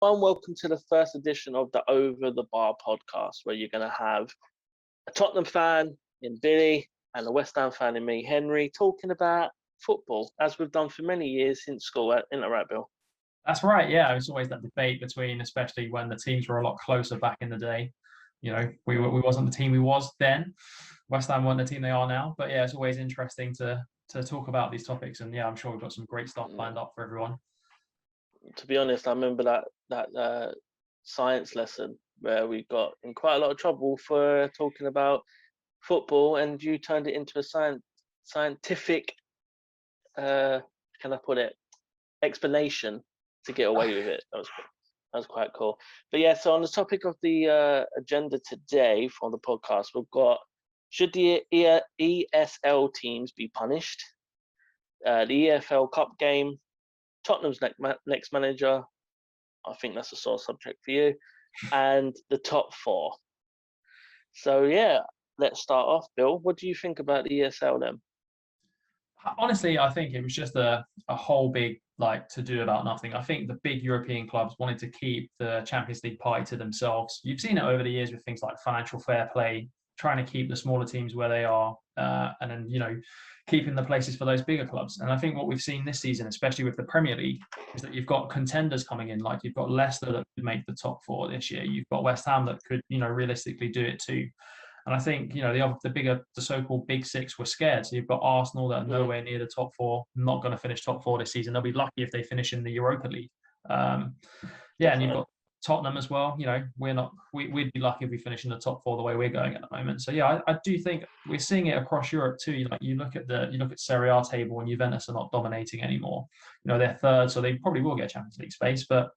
welcome to the first edition of the Over the Bar podcast, where you're going to have a Tottenham fan in Billy and a West Ham fan in me, Henry, talking about football, as we've done for many years since school. Isn't that right, Bill? That's right, yeah. It's always that debate between, especially when the teams were a lot closer back in the day. You know, we wasn't the team we was then. West Ham weren't the team they are now. But yeah, it's always interesting to talk about these topics. And yeah, I'm sure we've got some great stuff lined up for everyone. To be honest, I remember that science lesson where we got in quite a lot of trouble for talking about football, and you turned it into a scientific, can I put it, explanation to get away with it. That was quite cool. But yeah, so on the topic of the agenda today for the podcast, we've got, should the ESL teams be punished? The EFL Cup game, Tottenham's next manager, I think that's a sore subject for you, and the top four. So yeah, let's start off. Bill, what do you think about the ESL then? Honestly, I think it was just a whole big to do about nothing. I think the big European clubs wanted to keep the Champions League party to themselves. You've seen it over the years with things like financial fair play, trying to keep the smaller teams where they are, and then keeping the places for those bigger clubs. And I think what we've seen this season, especially with the Premier League, is that you've got contenders coming in. Like you've got Leicester that could make the top four this year. You've got West Ham that could realistically do it too. And I think, the so-called big six were scared. So you've got Arsenal that are nowhere near the top four, not going to finish top four this season. They'll be lucky if they finish in the Europa League. And you've got Tottenham as well. We'd be lucky if we finish in the top four the way we're going at the moment. So yeah, I do think we're seeing it across Europe too. You look at Serie A table, and Juventus are not dominating anymore. They're third, so they probably will get Champions League space, but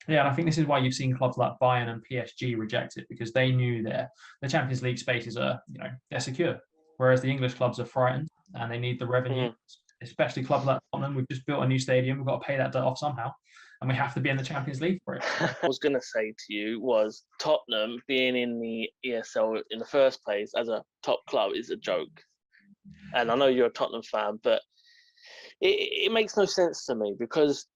yeah, and I think this is why you've seen clubs like Bayern and PSG reject it, because they knew the Champions League spaces are, they're secure. Whereas the English clubs are frightened and they need the revenue, especially clubs like Tottenham. We've just built a new stadium. We've got to pay that debt off somehow, and we have to be in the Champions League for it. I was going to say to you was Tottenham being in the ESL in the first place as a top club is a joke. And I know you're a Tottenham fan, but it makes no sense to me, because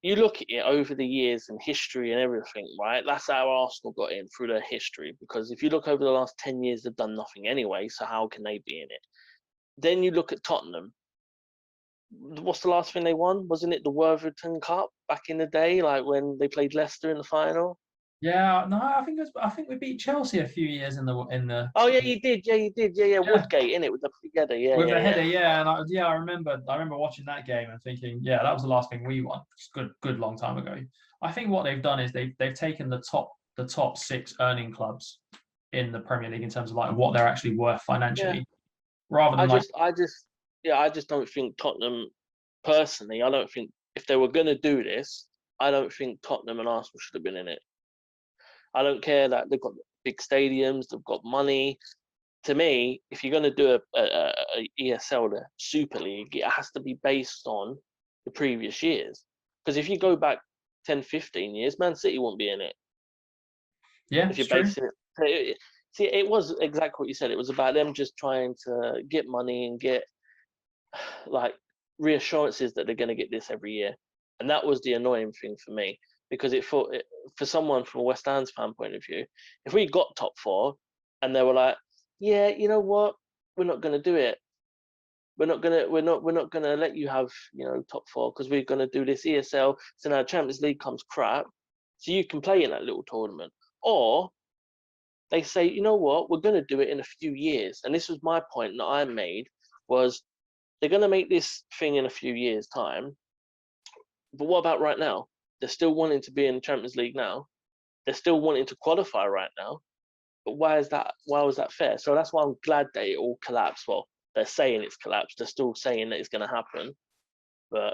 you look at it over the years and history and everything, right? That's how Arsenal got in, through their history. Because if you look over the last 10 years, they've done nothing anyway, so how can they be in it? Then you look at Tottenham. What's the last thing they won? Wasn't it the Worthington Cup back in the day, like when they played Leicester in the final? Yeah, no, I think we beat Chelsea a few years in the. Oh yeah, you did. Yeah. Woodgate, innit, with the header. With the header, yeah. And I remember watching that game and thinking, yeah, that was the last thing we won. It's good long time ago. I think what they've done is they've taken the top six earning clubs in the Premier League in terms of what they're actually worth financially, rather than I just don't think Tottenham, personally, I don't think if they were going to do this, I don't think Tottenham and Arsenal should have been in it. I don't care that they've got big stadiums, they've got money. To me, if you're going to do a ESL, the Super League, it has to be based on the previous years. Because if you go back 10, 15 years, Man City won't be in it. Yeah, if you're basing it. See, it was exactly what you said. It was about them just trying to get money and get reassurances that they're going to get this every year. And that was the annoying thing for me. Because for someone from a West Ham's fan point of view, if we got top four and they were like, yeah, you know what, we're not going to do it. We're not gonna let you have top four, because we're going to do this ESL. So now Champions League comes crap, so you can play in that little tournament. Or they say, you know what, we're going to do it in a few years. And this was my point that I made, was they're going to make this thing in a few years' time. But what about right now? They're still wanting to be in the Champions League now. They're still wanting to qualify right now. But why was that fair? So that's why I'm glad that it all collapsed. Well, they're saying it's collapsed. They're still saying that it's going to happen. But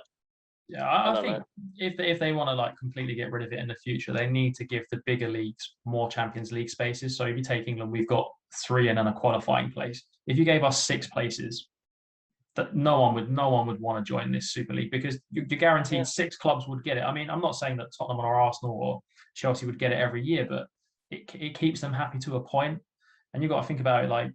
yeah, I think if they want to completely get rid of it in the future, they need to give the bigger leagues more Champions League spaces. So if you take England, we've got 3 and then a qualifying place. If you gave us 6 places, that no one would want to join this Super League, because you're guaranteed 6 clubs would get it. I mean, I'm not saying that Tottenham or Arsenal or Chelsea would get it every year, but it keeps them happy to a point. And you've got to think about it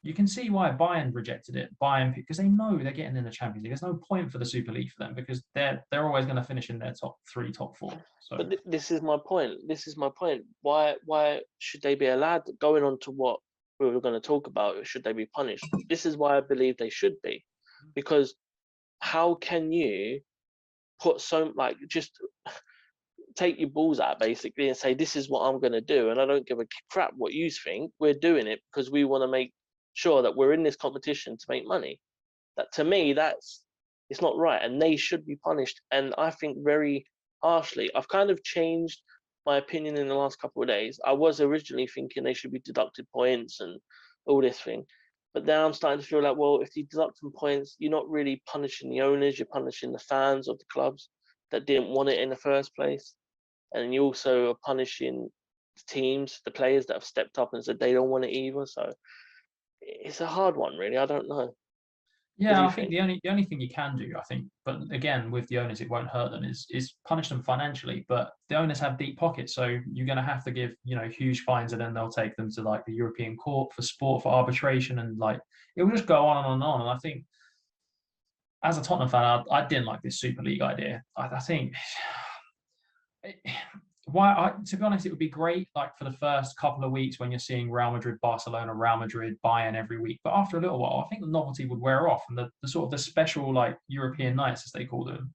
you can see why Bayern rejected it. Bayern, because they know they're getting in the Champions League. There's no point for the Super League for them because they're always going to finish in their top 3, top 4. So, But this is my point. This is my point. Why should they be allowed? Going on to what we were going to talk about, should they be punished? This is why I believe they should be, because how can you put just take your balls out basically and say this is what I'm going to do, and I don't give a crap what you think. We're doing it because we want to make sure that we're in this competition to make money. That, to me, it's not right, and they should be punished. And I think very harshly. I've kind of changed my opinion in the last couple of days. I was originally thinking they should be deducted points and all this thing, but now I'm starting to feel like, well, if you deduct some points, you're not really punishing the owners, you're punishing the fans of the clubs that didn't want it in the first place. And you also are punishing the teams, the players that have stepped up and said they don't want it either. So it's a hard one, really. I don't know. yeah, I think the only thing you can do, I think, but again, with the owners, it won't hurt them, is punish them financially. But the owners have deep pockets, so you're going to have to give, huge fines, and then they'll take them to like the European Court for sport for arbitration, and like it will just go on and on and on. And I think, as a Tottenham fan, I didn't like this Super League idea. I think to be honest, it would be great like for the first couple of weeks when you're seeing Real Madrid, Barcelona, Real Madrid, Bayern every week. But after a little while, I think the novelty would wear off, and the sort of the special like European nights, as they call them,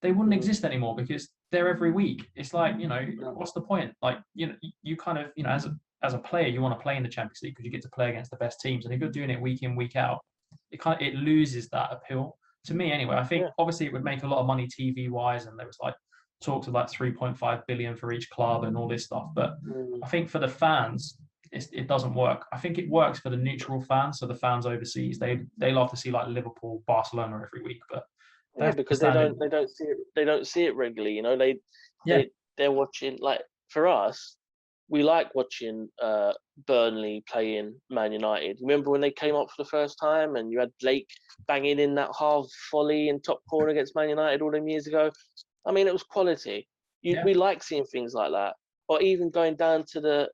they wouldn't exist anymore because they're every week. It's like, what's the point? Like, you kind of, as a player, you want to play in the Champions League because you get to play against the best teams, and if you're doing it week in, week out, it loses that appeal to me anyway. I think obviously it would make a lot of money TV wise, and there was like talks of like 3.5 billion for each club and all this stuff. But I think for the fans, it doesn't work. I think it works for the neutral fans. So the fans overseas, they love to see like Liverpool, Barcelona every week. But because they don't see it regularly. They're watching, like, for us, we like watching Burnley playing Man United. Remember when they came up for the first time and you had Blake banging in that half volley in top corner against Man United all them years ago? I mean, it was quality. We like seeing things like that. Or even going down to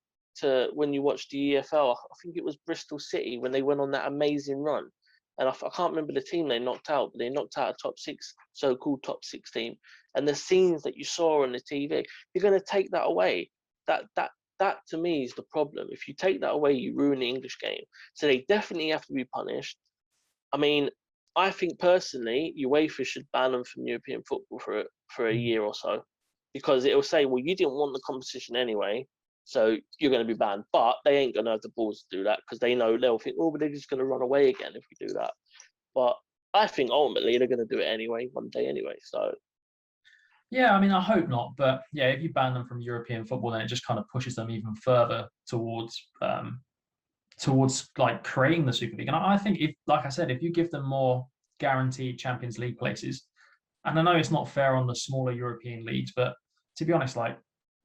when you watch the EFL, I think it was Bristol City when they went on that amazing run. And I can't remember the team they knocked out, but they knocked out a top 6, so-called top 6 team. And the scenes that you saw on the TV, you're going to take that away. That to me is the problem. If you take that away, you ruin the English game. So they definitely have to be punished. I mean, I think personally, UEFA should ban them from European football for a year or so, because it will say, well, you didn't want the competition anyway, so you're going to be banned. But they ain't going to have the balls to do that because they'll think, oh, but they're just going to run away again if we do that. But I think ultimately they're going to do it anyway, one day anyway. So yeah, I mean, I hope not. But yeah, if you ban them from European football, then it just kind of pushes them even further towards like creating the Super League. And I think, if, like I said, if you give them more guaranteed Champions League places, and I know it's not fair on the smaller European leagues, but to be honest, like,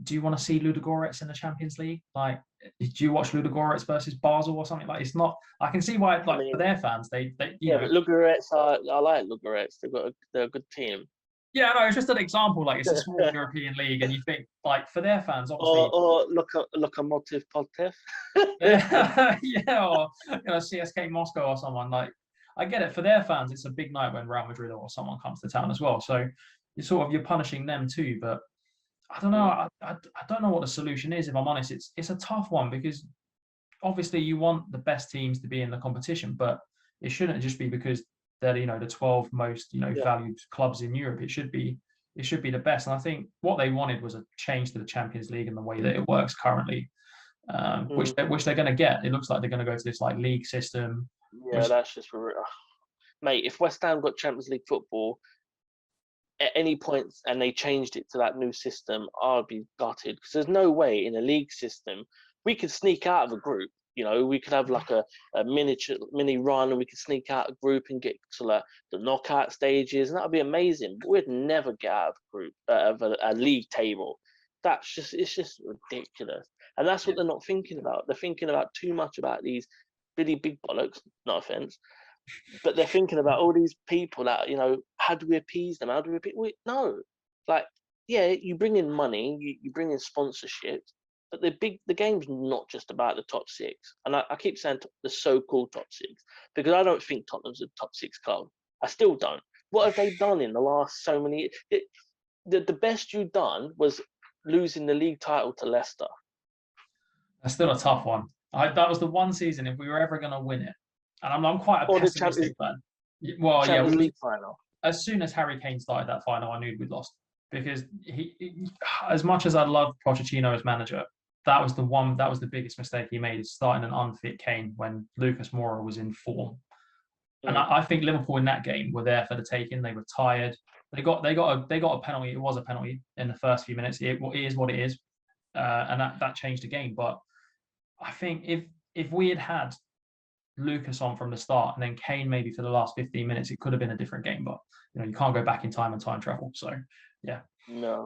do you want to see Ludogorets in the Champions League? Like, do you watch Ludogorets versus Basel or something? Like, it's not. I can see why, like, for their fans, they yeah, but Ludogorets I like Ludogorets. They're a good team. Yeah, no, it's just an example. Like, it's a small European league, and you think, like, for their fans, obviously, or Lokomotiv Plovdiv. yeah, or CSK Moscow or someone. Like, I get it. For their fans, it's a big night when Real Madrid or someone comes to town as well. So you're punishing them too. But I don't know. I don't know what the solution is. If I'm honest, it's a tough one because obviously you want the best teams to be in the competition, but it shouldn't just be because they're the 12 most valued clubs in Europe. It should be the best. And I think what they wanted was a change to the Champions League and the way that it works currently, which they're going to get. It looks like they're going to go to this like league system. Yeah, that's just mate. If West Ham got Champions League football at any point and they changed it to that new system, I'd be gutted because there's no way in a league system we could sneak out of a group. We could have like a mini run, and we could sneak out a group and get to like the knockout stages, and that would be amazing. But we'd never get out of a group of a league table. It's just ridiculous, and that's what they're not thinking about. They're thinking about too much about these really big bollocks. No offense, but they're thinking about all these people that how do we appease them? How do we no, like, yeah, you bring in money, you bring in sponsorship. But the game's not just about the top six. And I keep saying the so-called top six because I don't think Tottenham's a top six club. I still don't. What have they done in the last so many? The best you've done was losing the league title to Leicester. That's still a tough one. That was the one season if we were ever going to win it, and I'm quite a Or the pessimistic fan. Well, yeah, Champions League final. As soon as Harry Kane started that final, I knew we'd lost because as much as I love Pochettino as manager, that was the biggest mistake he made is starting an unfit Kane when Lucas Moura was in form. And I think Liverpool in that game were there for the taking. They were tired. They got a penalty. It was a penalty in the first few minutes. It is what it is, and that changed the game. But I think if we had Lucas on from the start and then Kane maybe for the last 15 minutes, it could have been a different game. But you can't go back in time and time travel. So yeah. No.